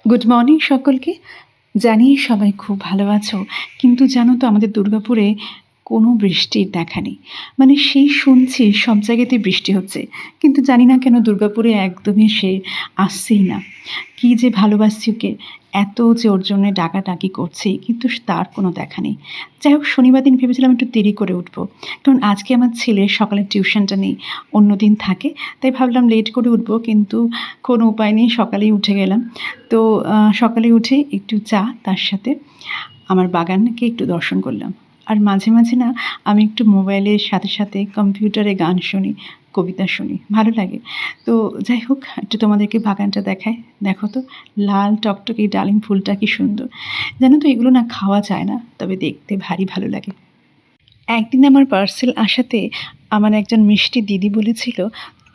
Good morning সকলকে। জানি সবাই খুব ভালো আছো। কিন্তু জানো তো আমাদের দুর্গাপুরে কোনো বৃষ্টির দেখা নেই। মানে সেই শুনছি সব জায়গাতেই বৃষ্টি হচ্ছে। কিন্তু জানি না কেন দুর্গাপুরে একদমই সে আসছেই না। কী যে ভালোবাসছি ওকে, এত যে ওর জন্যে ডাকাডাকি করছি কিন্তু তার কোনো দেখা নেই। যাই হোক শনিবার দিন ভেবেছিলাম একটু দেরি করে উঠবো। কারণ আজকে আমার ছেলের সকালের টিউশনটা নেই, অন্য দিন থাকে। তাই ভাবলাম লেট করে উঠবো, কিন্তু কোনো উপায় নেই, সকালেই উঠে গেলাম। তো সকালে উঠে একটু চা, তার সাথে আমার বাগানকে একটু দর্শন করলাম। আর মাঝে মাঝে না আমি একটু মোবাইলের সাথে সাথে কম্পিউটারে গান শুনি, কবিতা শুনি, ভালো লাগে। তো যাই হোক একটু তোমাদেরকে বাগানটা দেখাই। দেখো তো লাল টকটকে এই ডালিম ফুলটা কি সুন্দর। জানো তো এগুলো না খাওয়া যায় না, তবে দেখতে ভারী ভালো লাগে। একদিন আমার পার্সেল আসাতে আমার একজন মিষ্টি দিদি বলেছিল,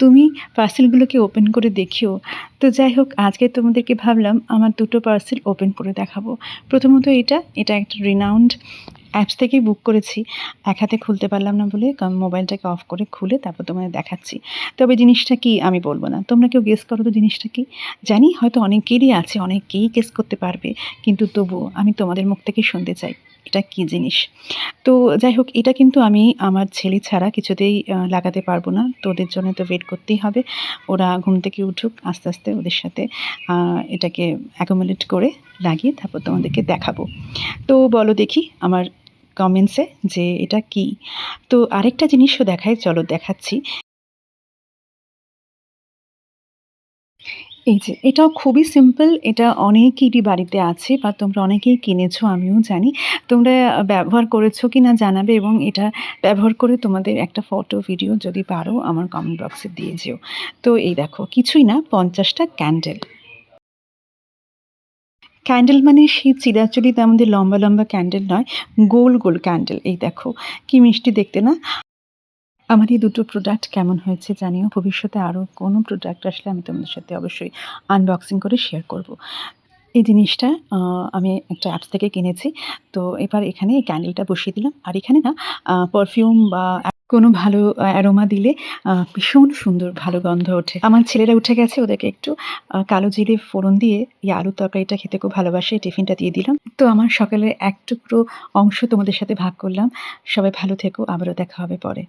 তুমি পার্সেলগুলোকে ওপেন করে দেখিও। তো যাই হোক আজকে তোমাদেরকে ভাবলাম আমার দুটো পার্সেল ওপেন করে দেখাবো। প্রথমত এটা একটা রিনাউন্ড অ্যাপস থেকেই বুক করেছি। এক হাতে খুলতে পারলাম না বলে মোবাইলটাকে অফ করে খুলে তারপর তোমাদের দেখাচ্ছি। তবে জিনিসটা কি আমি বলবো না, তোমরা কেউ গেস করো তো জিনিসটা কি। জানি হয়তো অনেকেরই আছে, অনেকেই গেস করতে পারবে, কিন্তু তবুও আমি তোমাদের মুখ থেকে শুনতে চাই এটা কী জিনিস। তো যাই হোক এটা কিন্তু আমি আমার ছেলে ছাড়া কিছুতেই লাগাতে পারবো না। তো ওদের জন্য তো ওয়েট করতেই হবে। ওরা ঘুম থেকে উঠুক, আস্তে আস্তে ওদের সাথে এটাকে অ্যাকোমোডেট করে লাগিয়ে তারপর তোমাদেরকে দেখাবো। তো বলো দেখি আমার কমেন্টসে যে এটা কী। তো আরেকটা জিনিসও দেখাই, চলো দেখাচ্ছি। এই যে এটাও খুবই সিম্পল। এটা অনেকেরই বাড়িতে আছে বা তোমরা অনেকেই কিনেছো, আমিও জানি। তোমরা ব্যবহার করেছো কি না জানাবে, এবং এটা ব্যবহার করে তোমাদের একটা ফটো ভিডিও যদি পারো আমার কমেন্ট বক্সে দিয়ে যেও। তো এই দেখো কিছুই না, 50টা ক্যান্ডেল। ক্যান্ডেল মানে সেই চিরাচরিত আমাদের লম্বা লম্বা ক্যান্ডেল নয়, গোল গোল ক্যান্ডেল। এই দেখো কি মিষ্টি দেখতে না। আমার এই দুটো প্রোডাক্ট কেমন হয়েছে জানিও। ভবিষ্যতে আরও কোনো প্রোডাক্ট আসলে আমি তোমাদের সাথে অবশ্যই আনবক্সিং করে শেয়ার করব। এই জিনিসটা আমি একটা অ্যাপস থেকে কিনেছি। তো এবার এখানে এই ক্যান্ডেলটা বসিয়ে দিলাম। আর এখানে না পারফিউম বা কোনো ভালো অ্যারোমা দিলে ভীষণ সুন্দর ভালো গন্ধ ওঠে। আমার ছেলেরা উঠে গেছে, ওদেরকে একটু কালো জিরে ফোড়ন দিয়ে এই আলুর তরকারিটা খেতে খুব ভালোবাসে, টিফিনটা দিয়ে দিলাম। তো আমার সকালের এক টুকরো অংশ তোমাদের সাথে ভাগ করলাম। সবাই ভালো থেকো, আবারও দেখা হবে পরে।